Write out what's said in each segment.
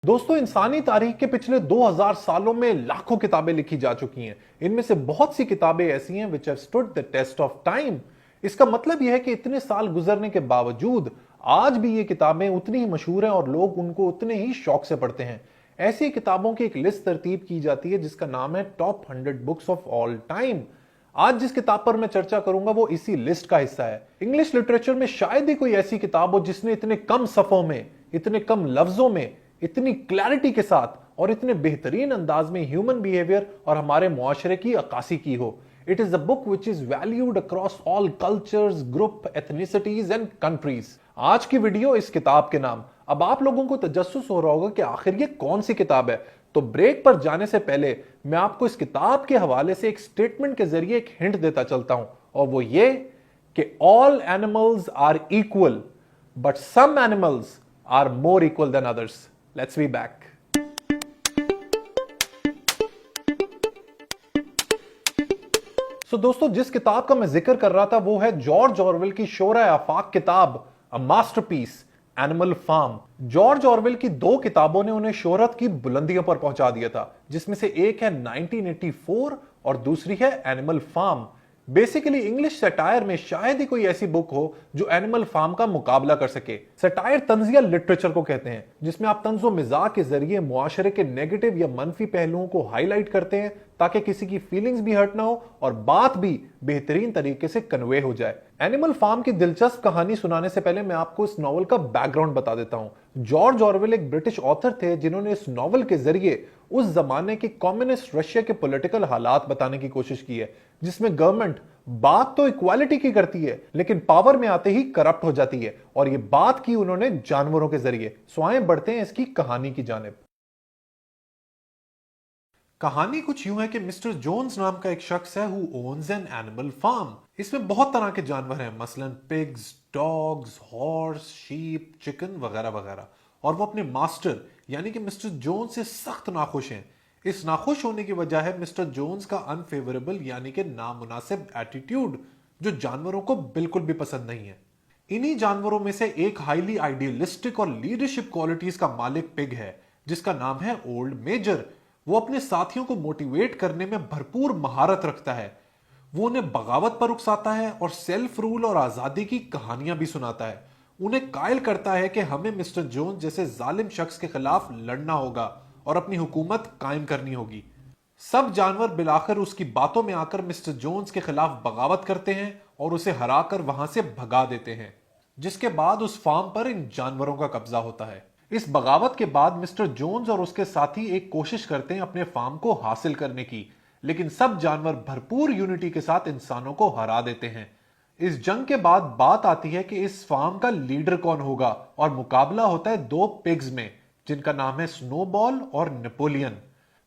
दोस्तों, इंसानी तारीख के पिछले 2000 सालों में लाखों किताबें लिखी जा चुकी हैं। इनमें से बहुत सी किताबें ऐसी हैं which have stood the test of time. इसका मतलब यह है कि इतने साल गुजरने के बावजूद आज भी ये किताबें उतनी ही मशहूर हैं और लोग उनको उतने ही शौक से पढ़ते हैं। ऐसी किताबों की एक लिस्ट तरतीब की जाती है जिसका नाम है top 100 books of all time. आज जिस किताब पर मैं चर्चा करूंगा वो इसी लिस्ट का हिस्सा है। इंग्लिश लिटरेचर में शायद ही कोई ऐसी किताब हो जिसने इतने कम सफ़ों में, इतने कम लफ्जों में, इतनी क्लैरिटी के साथ और इतने बेहतरीन अंदाज में ह्यूमन बिहेवियर और हमारे मुआशरे की अक्कासी की हो। It is a book which is valued across all cultures, group, ethnicities and countries. आज की वीडियो इस किताब के नाम। अब आप लोगों को तजस्सुस हो रहा होगा कि आखिर ये कौन सी किताब है, तो ब्रेक पर जाने से पहले मैं आपको इस किताब के हवाले से एक स्टेटमेंट के जरिए एक हिंट देता चलता हूं, और वो ये कि all animals are equal but some animals are more equal than others. Let's be back. दोस्तों, जिस किताब का मैं जिक्र कर रहा था वो है जॉर्ज ऑरवेल की शोरा आफाक किताब a masterpiece, animal farm. George Orwell की दो किताबों ने उन्हें शोहरत की बुलंदियों पर पहुंचा दिया था, जिसमें से एक है 1984 और दूसरी है animal farm. Basically English satire में शायद ही कोई ऐसी बुक हो जो एनिमल फार्म का मुकाबला कर सके। सटायर तंजिया लिटरेचर को कहते हैं, जिसमें आप तंजो मिजाज के जरिए मुआशरे के नेगेटिव या मनफी पहलुओं को हाईलाइट करते हैं ताकि किसी की फीलिंग्स भी हर्ट ना हो और बात भी बेहतरीन तरीके से कन्वे हो जाए। एनिमल फार्म की दिलचस्प कहानी सुनाने से पहले मैं आपको इस नॉवल का बैकग्राउंड बता देता हूं। जॉर्ज ऑरवेल एक ब्रिटिश ऑथर थे जिन्होंने इस नॉवल के जरिए उस जमाने के कम्युनिस्ट रशिया के पॉलिटिकल हालात बताने की कोशिश की है, जिसमें गवर्नमेंट बात तो इक्वालिटी की करती है लेकिन पावर में आते ही करप्ट हो जाती है, और ये बात की उन्होंने जानवरों के जरिए। स्वाएं बढ़ते हैं इसकी कहानी की जानिब। कहानी कुछ यूं है कि मिस्टर जोन्स नाम का एक शख्स है who owns an animal farm. इसमें बहुत तरह के जानवर हैं, मसलन pigs, dogs, horse, sheep, chicken वगैरह वगैरह। और वो अपने मास्टर यानी कि मिस्टर जोन्स से सख्त नाखुश हैं। इस नाखुश होने की वजह है मिस्टर जोन्स का अनफेवरेबल यानी कि नामुनासिब एटीट्यूड, जो जानवरों को बिल्कुल भी पसंद नहीं है। इन्हीं जानवरों में से एक हाईली आइडियलिस्टिक और लीडरशिप क्वालिटीज का मालिक पिग है, जिसका नाम है ओल्ड मेजर। वो अपने साथियों को मोटिवेट करने में भरपूर महारत रखता है। वो उन्हें बगावत पर उकसाता है और सेल्फ रूल और आजादी की कहानियां भी सुनाता है। उन्हें कायल करता है कि हमें मिस्टर जोन्स जैसे जालिम शख्स के खिलाफ लड़ना होगा और अपनी हुकूमत कायम करनी होगी। सब जानवर बिलाखिर उसकी बातों में आकर मिस्टर जोन्स के खिलाफ बगावत करते हैं और उसे हराकर वहां से भगा देते हैं, जिसके बाद उस फार्म पर इन जानवरों का कब्जा होता है। इस बगावत के बाद मिस्टर जोन्स और उसके साथी एक कोशिश करते हैं अपने फार्म को हासिल करने की, लेकिन सब जानवर भरपूर यूनिटी के साथ इंसानों को हरा देते हैं। इस जंग के बाद बात आती है कि इस फार्म का लीडर कौन होगा, और मुकाबला होता है दो पिग्स में जिनका नाम है स्नोबॉल और नेपोलियन।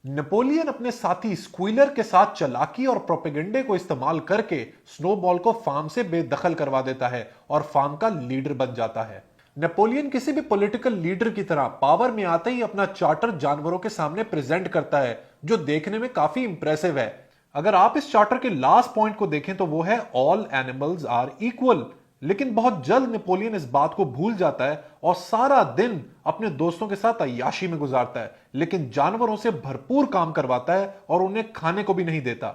नेपोलियन अपने साथी स्क्वीलर के साथ चालाकी और प्रोपेगेंडे को इस्तेमाल करके स्नोबॉल को फार्म से बेदखल करवा देता है और फार्म का लीडर बन जाता है। नेपोलियन किसी भी पॉलिटिकल लीडर की तरह पावर में आते ही अपना चार्टर जानवरों के सामने प्रेजेंट करता है, जो देखने में काफी इंप्रेसिव है। अगर आप इस चार्टर के लास्ट पॉइंट को देखें तो वो है ऑल एनिमल्स आर इक्वल। लेकिन बहुत जल्द नेपोलियन इस बात को भूल जाता है और सारा दिन अपने दोस्तों के साथ अय्याशी में गुजारता है, लेकिन जानवरों से भरपूर काम करवाता है और उन्हें खाने को भी नहीं देता।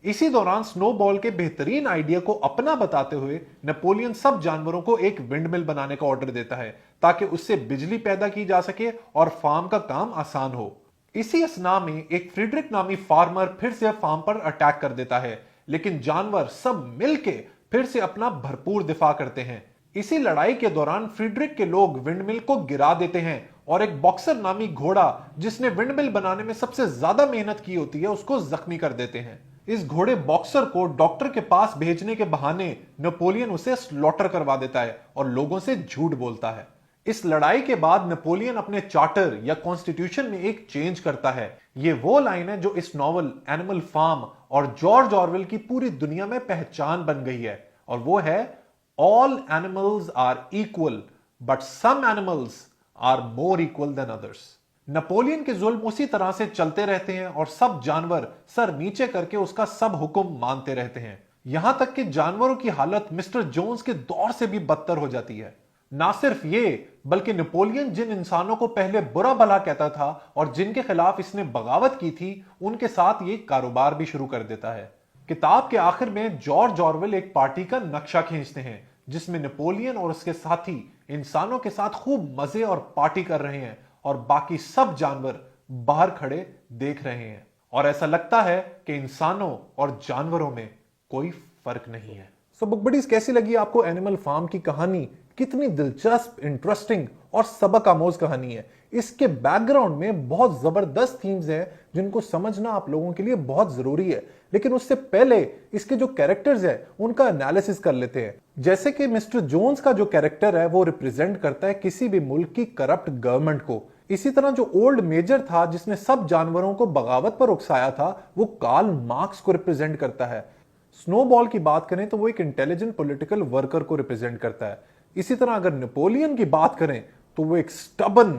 इसी दौरान स्नोबॉल के बेहतरीन आइडिया को अपना बताते हुए नेपोलियन सब जानवरों को एक विंडमिल बनाने का ऑर्डर देता है ताकि उससे बिजली पैदा की जा सके और फार्म का काम आसान हो। इसी असना में एक फ्रीडरिक नामी फार्मर फिर से फार्म पर अटैक कर देता है, लेकिन जानवर सब मिलके फिर से अपना भरपूर दिफा करते हैं। इसी लड़ाई के दौरान फ्रीडरिक के लोग विंडमिल को गिरा देते हैं और एक बॉक्सर नामी घोड़ा जिसने विंडमिल बनाने में सबसे ज्यादा मेहनत की होती है उसको जख्मी कर देते हैं। इस घोड़े बॉक्सर को डॉक्टर के पास भेजने के बहाने नेपोलियन उसे स्लॉटर करवा देता है और लोगों से झूठ बोलता है। इस लड़ाई के बाद नेपोलियन अपने चार्टर या कॉन्स्टिट्यूशन में एक चेंज करता है। यह वो लाइन है जो इस नॉवल एनिमल फार्म और जॉर्ज ऑरवेल की पूरी दुनिया में पहचान बन गई है, और वो है all animals are equal but some animals are more equal than others. Napoleon के जुल्म उसी तरह से चलते रहते हैं और सब जानवर सर नीचे करके उसका सब हुक्म मानते रहते हैं, यहां तक कि जानवरों की हालत मिस्टर जोन्स के दौर से भी बदतर हो जाती है। ना सिर्फ ये, बल्कि नेपोलियन जिन इंसानों को पहले बुरा भला कहता था और जिनके खिलाफ इसने बगावत की थी, उनके साथ ये कारोबार भी शुरू कर देता है। किताब के आखिर में जॉर्ज ऑरवेल एक पार्टी का नक्शा खींचते हैं जिसमें नेपोलियन और उसके साथी इंसानों के साथ खूब मजे और पार्टी कर रहे हैं और बाकी सब जानवर बाहर खड़े देख रहे हैं, और ऐसा लगता है कि इंसानों और जानवरों में कोई फर्क नहीं है। सो बुक बडीज, कैसी लगी आपको एनिमल फार्म की कहानी? कितनी दिलचस्प, इंटरेस्टिंग और सबक आमोज कहानी है। इसके बैकग्राउंड में बहुत जबरदस्त थीम्स हैं जिनको समझना आप लोगों के लिए बहुत जरूरी है। लेकिन उससे पहले इसके जो कैरेक्टर्स हैं उनका एनालिसिस कर लेते हैं। जैसे कि मिस्टर जोन्स का जो कैरेक्टर है वो रिप्रेजेंट करता है किसी भी मुल्क की करप्ट गवर्नमेंट को। इसी तरह जो ओल्ड मेजर था जिसने सब जानवरों को बगावत पर उकसाया था, वो कार्ल मार्क्स को रिप्रेजेंट करता है। स्नोबॉल की बात करें तो वो एक इंटेलिजेंट पॉलिटिकल वर्कर को रिप्रेजेंट करता है। इसी तरह अगर नेपोलियन की बात करें तो वो एक स्टबन,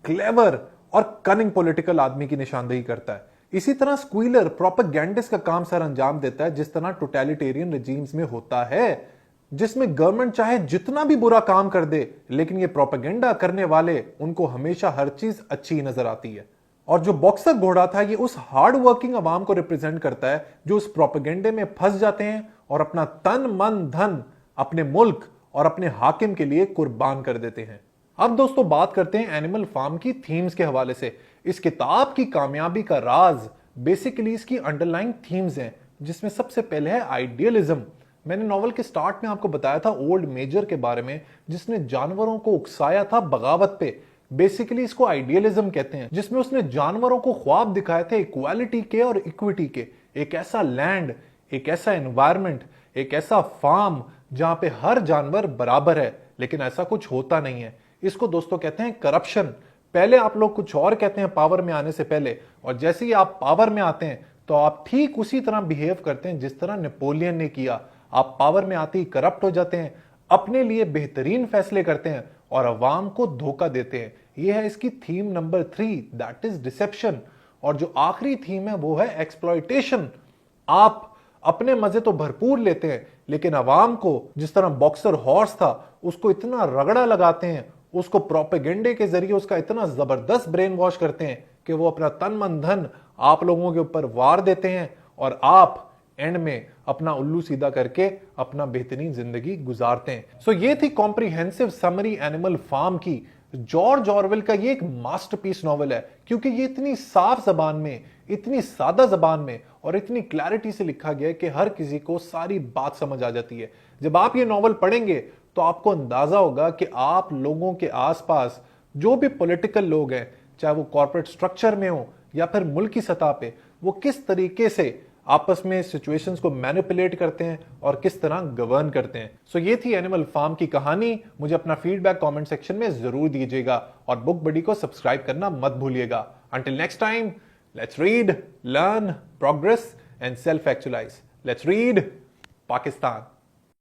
क्लेवर और कनिंग पॉलिटिकल आदमी की निशानदेही करता है। इसी तरह स्क्वीलर प्रोपेगेंडिस्ट का काम सर अंजाम देता है, जिस तरह टोटलिटेरियन रेजिम्स में होता है, जिसमें गवर्नमेंट चाहे जितना भी बुरा काम कर दे, लेकिन ये प्रोपेगेंडा करने वाले उनको हमेशा हर चीज अच्छी नजर आती है। और जो बॉक्सर घोड़ा था, ये उस हार्ड वर्किंग अवाम को रिप्रेजेंट करता है जो उस प्रोपेगेंडे में फंस जाते हैं और अपना तन मन धन अपने मुल्क और अपने हाकिम के लिए कुर्बान कर देते हैं। अब दोस्तों बात करते हैं एनिमल फार्म की थीम्स के हवाले से। इस किताब की कामयाबी का राज बेसिकली इसकी अंडरलाइंग थीम्स हैं, जिसमें सबसे पहले है आइडियलिज्म। मैंने नॉवल के स्टार्ट में आपको बताया था ओल्ड मेजर के बारे में, जिसने जानवरों को उकसाया था बगावत पे। बेसिकली इसको आइडियलिज्म कहते हैं, जिसमें उसने जानवरों को ख्वाब दिखाए थे इक्वालिटी के और इक्विटी के। एक ऐसा लैंड, एक ऐसा एनवायरमेंट, एक ऐसा फार्म जहां पे हर जानवर बराबर है, लेकिन ऐसा कुछ होता नहीं है। इसको दोस्तों कहते हैं करप्शन। पहले आप लोग कुछ और कहते हैं पावर में आने से पहले, और जैसे ही आप पावर में आते हैं तो आप ठीक उसी तरह बिहेव करते हैं जिस तरह नेपोलियन ने किया। आप पावर में आते ही करप्ट हो जाते हैं, अपने लिए बेहतरीन फैसले करते हैं और अवाम को धोखा देते हैं। यह है इसकी theme number 3, that is deception. और जो आखिरी थीम है वो है एक्सप्लॉयटेशन। आप अपने मजे तो भरपूर लेते हैं, लेकिन अवाम को जिस तरह बॉक्सर हॉर्स था उसको इतना रगड़ा लगाते हैं, उसको प्रोपेगेंडे के जरिए उसका इतना जबरदस्त ब्रेन वॉश करते हैं कि वो अपना तन मन धन आप लोगों के ऊपर वार देते हैं और आप एंड में अपना उल्लू सीधा करके अपना बेहतरीन जिंदगी गुजारते हैं। सो ये थी कॉम्प्रिहेंसिव समरी एनिमल फार्म की। जॉर्ज ऑरवेल का ये एक मास्टरपीस नॉवल है, क्योंकि ये इतनी साफ जबान में, इतनी सादा जबान में और इतनी क्लैरिटी से लिखा गया है कि हर किसी को सारी बात समझ आ जाती है। जब आप ये नॉवल पढ़ेंगे तो आपको अंदाजा होगा कि आप लोगों के आसपास जो भी पॉलिटिकल लोग हैं, चाहे वो कॉर्पोरेट स्ट्रक्चर में हो या फिर मुल्क की सतह पे, वो किस तरीके से आपस में सिचुएशंस को मैनिपुलेट करते हैं और किस तरह गवर्न करते हैं। सो ये थी एनिमल फार्म की कहानी। मुझे अपना फीडबैक कमेंट सेक्शन में जरूर दीजिएगा और बुक बडी को सब्सक्राइब करना मत भूलिएगा। Until next time, let's read, learn, progress and self actualise. Let's read Pakistan.